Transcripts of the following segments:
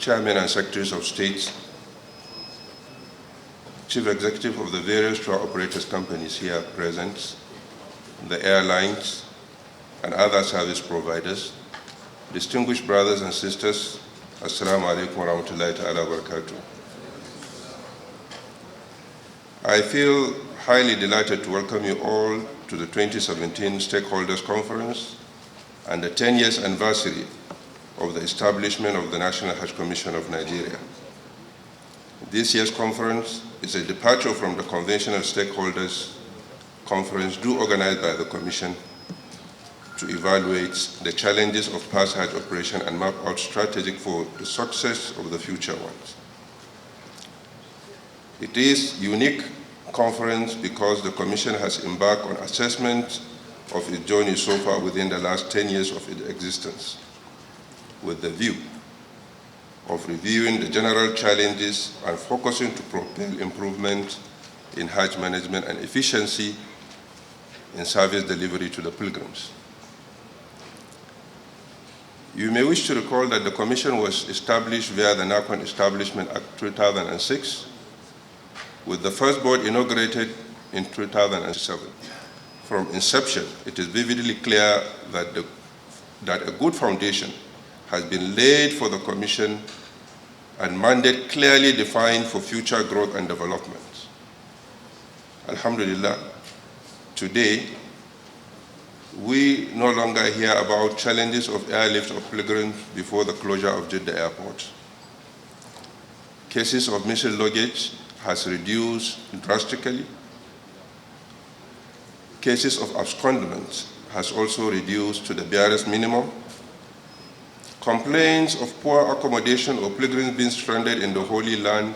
chairmen and secretaries of states, chief executive of the various tour operators companies here present, the airlines, and other service providers, distinguished brothers and sisters, Assalamu alaikum wa rahmatullahi ta'ala wa barakatuh. I feel highly delighted to welcome you all to the 2017 Stakeholders Conference and the 10 years anniversary of the establishment of the National Hajj Commission of Nigeria. This year's conference is a departure from the conventional stakeholders conference due organized by the Commission to evaluate the challenges of past Hajj operation and map out strategies for the success of the future ones. It is a unique conference because the Commission has embarked on assessment of its journey so far within the last 10 years of its existence, with the view of reviewing the general challenges and focusing to propel improvement in Hajj management and efficiency in service delivery to the pilgrims. You may wish to recall that the Commission was established via the NAHCON Establishment Act 2006, with the first board inaugurated in 2007. From inception, it is vividly clear that a good foundation has been laid for the Commission and mandate clearly defined for future growth and development. Alhamdulillah, today, we no longer hear about challenges of airlift of pilgrims before the closure of Jeddah Airport. Cases of missing luggage has reduced drastically. Cases of abscondment has also reduced to the barest minimum. Complaints of poor accommodation or pilgrims being stranded in the Holy Land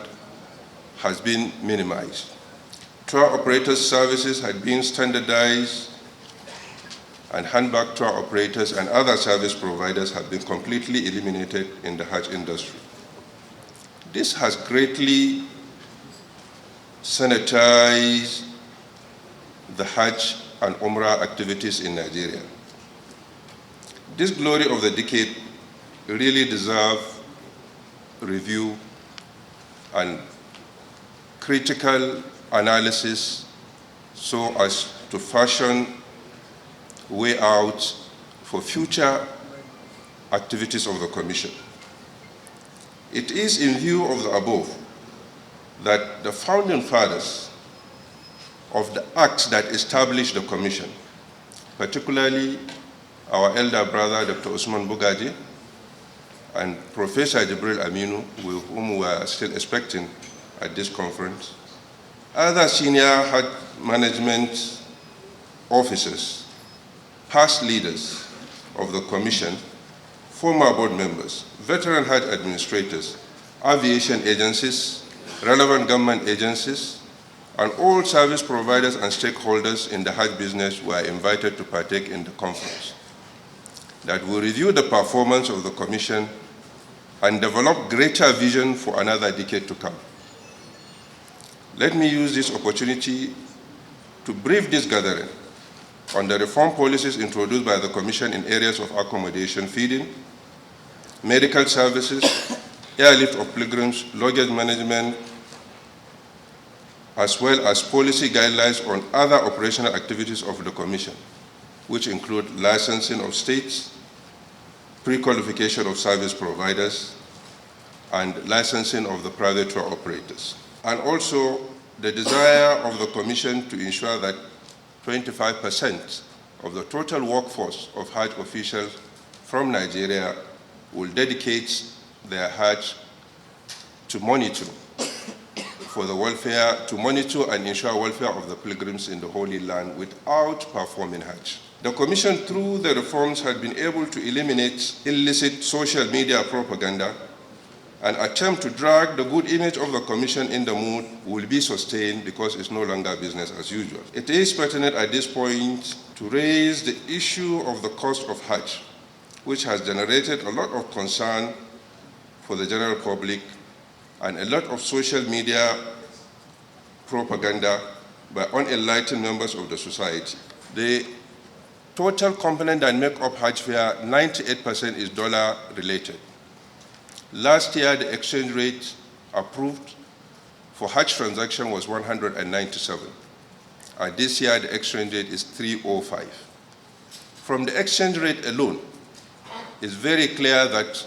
has been minimized. Tour operators' services had been standardized, and handbag tour operators and other service providers have been completely eliminated in the Hajj industry. This has greatly sanitized the Hajj and Umrah activities in Nigeria. This glory of the decade really deserves review and critical analysis so as to fashion way out for future activities of the Commission. It is in view of the above that the founding fathers of the acts that established the Commission, particularly our elder brother, Dr. Usman Bugaji, and Professor Jibril Aminu, with whom we are still expecting at this conference, other senior Hajj management officers, past leaders of the Commission, former board members, veteran Hajj administrators, aviation agencies, relevant government agencies, and all service providers and stakeholders in the Hajj business were invited to partake in the conference. That will review the performance of the Commission and develop greater vision for another decade to come. Let me use this opportunity to brief this gathering on the reform policies introduced by the Commission in areas of accommodation, feeding, medical services, airlift of pilgrims, luggage management, as well as policy guidelines on other operational activities of the Commission, which include licensing of states, pre-qualification of service providers, and licensing of the private tour operators. And also the desire of the Commission to ensure that 25% of the total workforce of Hajj officials from Nigeria will dedicate their Hajj to monitor and ensure welfare of the pilgrims in the Holy Land without performing Hajj. The Commission, through the reforms, had been able to eliminate illicit social media propaganda. An attempt to drag the good image of the Commission in the mood will be sustained because it's no longer business as usual. It is pertinent at this point to raise the issue of the cost of Hajj, which has generated a lot of concern for the general public and a lot of social media propaganda by unenlightened members of the society. The total component that make up Hajj fare, 98% is dollar related. Last year, the exchange rate approved for Hajj transaction was 197. And this year, the exchange rate is 305. From the exchange rate alone, it's very clear that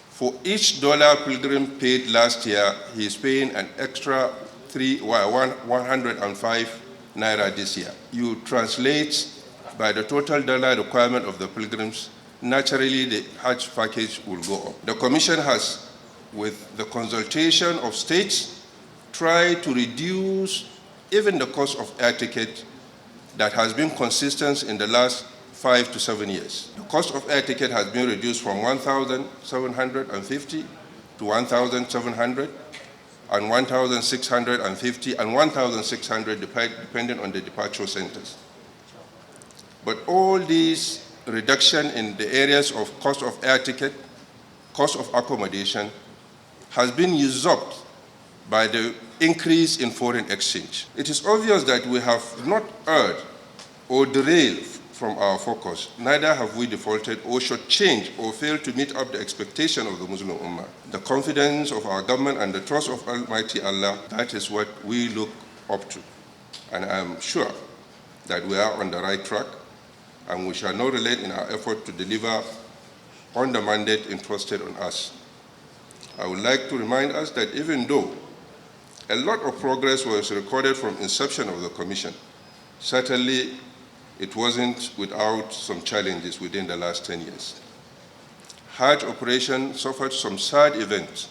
for each dollar pilgrim paid last year, he is paying an extra 105 naira this year. You translate by the total dollar requirement of the pilgrims, naturally the Hajj package will go up. The Commission has, with the consultation of states, tried to reduce even the cost of air ticket that has been consistent in the last 5 to 7 years. The cost of air ticket has been reduced from 1,750 to 1,700 and 1,650 and 1,600 depending on the departure centers. But all these reduction in the areas of cost of air ticket, cost of accommodation, has been usurped by the increase in foreign exchange. It is obvious that we have not erred or derailed from our focus, neither have we defaulted or shortchanged or failed to meet up the expectation of the Muslim Ummah. The confidence of our government and the trust of Almighty Allah, that is what we look up to. And I am sure that we are on the right track, and we shall not relent in our effort to deliver on the mandate entrusted on us. I would like to remind us that even though a lot of progress was recorded from inception of the Commission, certainly it wasn't without some challenges within the last 10 years. Hajj operation suffered some sad events,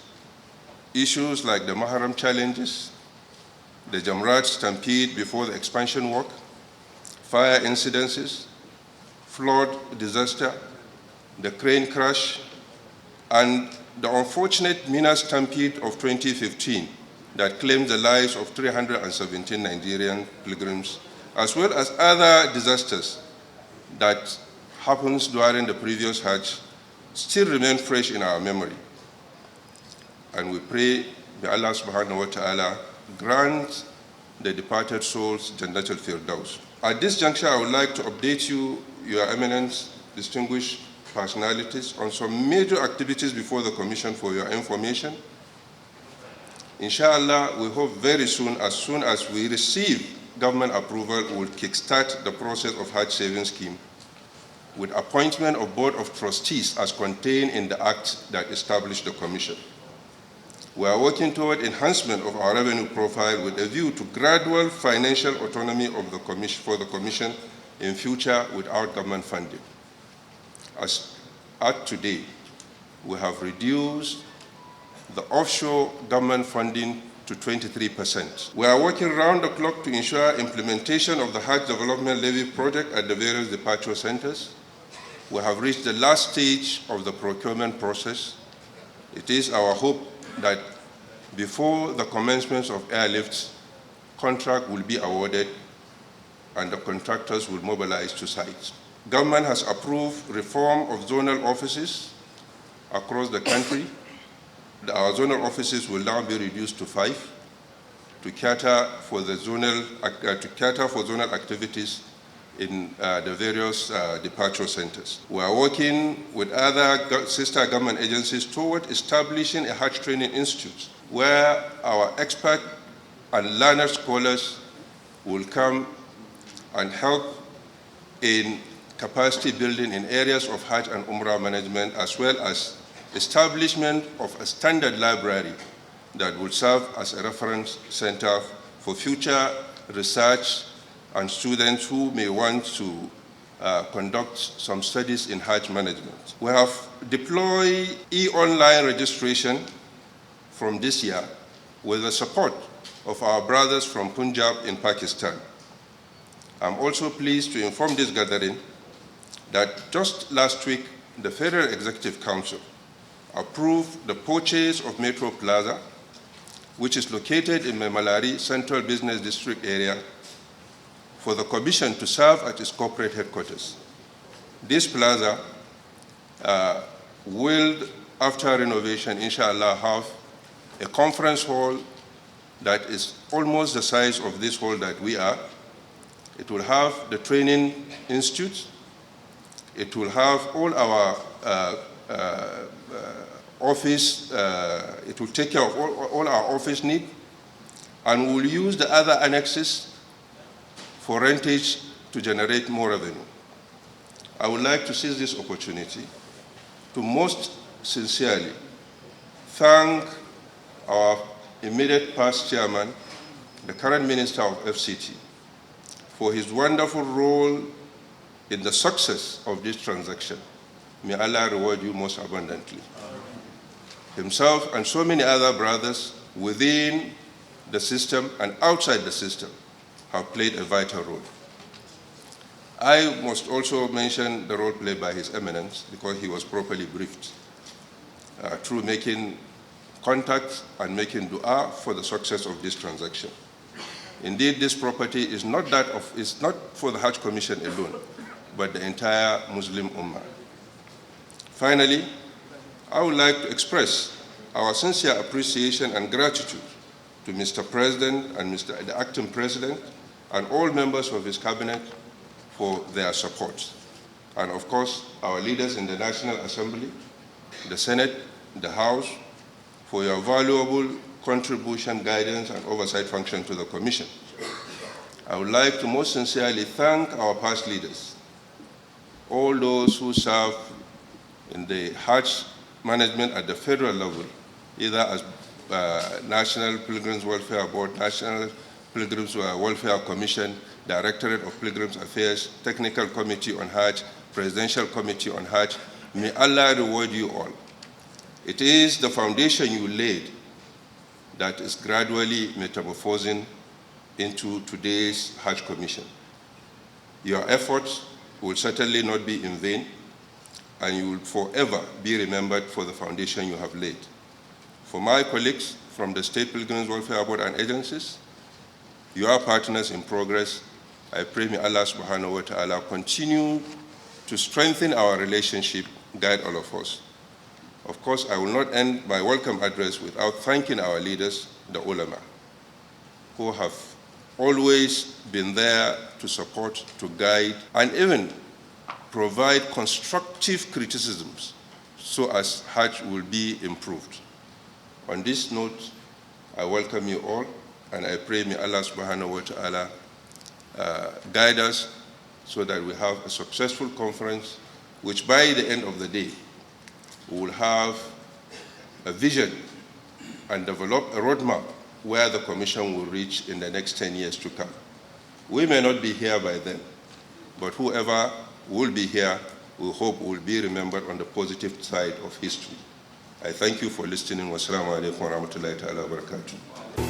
issues like the Maharam challenges, the Jamrat stampede before the expansion work, fire incidences, flood disaster, the crane crash, and the unfortunate Mina stampede of 2015 that claimed the lives of 317 Nigerian pilgrims, as well as other disasters that happened during the previous Hajj, still remain fresh in our memory. And we pray that Allah subhanahu wa ta'ala grant the departed souls Jannatul Firdaus. At this juncture, I would like to update you, Your Eminence, distinguished personalities, on some major activities before the Commission for your information. Inshallah, we hope very soon as we receive government approval, will kickstart the process of Hajj Savings Scheme with appointment of Board of Trustees as contained in the Act that established the Commission. We are working toward enhancement of our revenue profile with a view to gradual financial autonomy of the Commission for the Commission in future without government funding. As at today, we have reduced the offshore government funding to 23%. We are working round the clock to ensure implementation of the Hajj Development Levy project at the various departure centers. We have reached the last stage of the procurement process. It is our hope that before the commencement of airlifts, contract will be awarded and the contractors will mobilize to sites. Government has approved reform of zonal offices across the country. Our zonal offices will now be reduced to 5 to cater for the zonal activities in the various departure centers. We are working with other sister government agencies toward establishing a Hajj training institute where our expert and learned scholars will come and help in capacity building in areas of Hajj and Umrah management, as well as establishment of a standard library that will serve as a reference center for future research and students who may want to conduct some studies in Hajj management. We have deployed e-online registration from this year with the support of our brothers from Punjab in Pakistan. I'm also pleased to inform this gathering that just last week, the Federal Executive Council approved the purchase of Metro Plaza, which is located in Memalari Central Business District area, for the Commission to serve at its corporate headquarters. This plaza will, after renovation, inshallah, have a conference hall that is almost the size of this hall that we are. It will have the training institute. It will have all our office, it will take care of all our office needs, and we will use the other annexes for rentage to generate more revenue. I would like to seize this opportunity to most sincerely thank our immediate past chairman, the current Minister of FCT, for his wonderful role in the success of this transaction. May Allah reward you most abundantly. Himself and so many other brothers within the system and outside the system have played a vital role. I must also mention the role played by His Eminence, because he was properly briefed through making contacts and making dua for the success of this transaction. Indeed, this property is not for the Hajj Commission alone, but the entire Muslim Ummah. Finally, I would like to express our sincere appreciation and gratitude to Mr. President and the Acting President and all members of his cabinet for their support. And of course, our leaders in the National Assembly, the Senate, the House, for your valuable contribution, guidance, and oversight function to the Commission. I would like to most sincerely thank our past leaders, all those who serve in the Hajj management at the federal level, either as National Pilgrims Welfare Board, National Pilgrims Welfare Commission, Directorate of Pilgrims Affairs, Technical Committee on Hajj, Presidential Committee on Hajj. May Allah reward you all. It is the foundation you laid that is gradually metamorphosing into today's Hajj Commission. Your efforts will certainly not be in vain, and you will forever be remembered for the foundation you have laid. For my colleagues from the State Pilgrims Welfare Board and agencies, you are partners in progress. I pray may Allah subhanahu wa ta'ala continue to strengthen our relationship, guide all of us. Of course, I will not end my welcome address without thanking our leaders, the ulama, who have always been there to support, to guide, and even provide constructive criticisms so as Hajj will be improved. On this note, I welcome you all, and I pray may Allah subhanahu wa ta'ala guide us so that we have a successful conference, which by the end of the day, we will have a vision and develop a roadmap where the Commission will reach in the next 10 years to come. We may not be here by then, but whoever will be here, we hope will be remembered on the positive side of history. I thank you for listening. Wassalamu alaikum wa rahmatullahi wa barakatuh.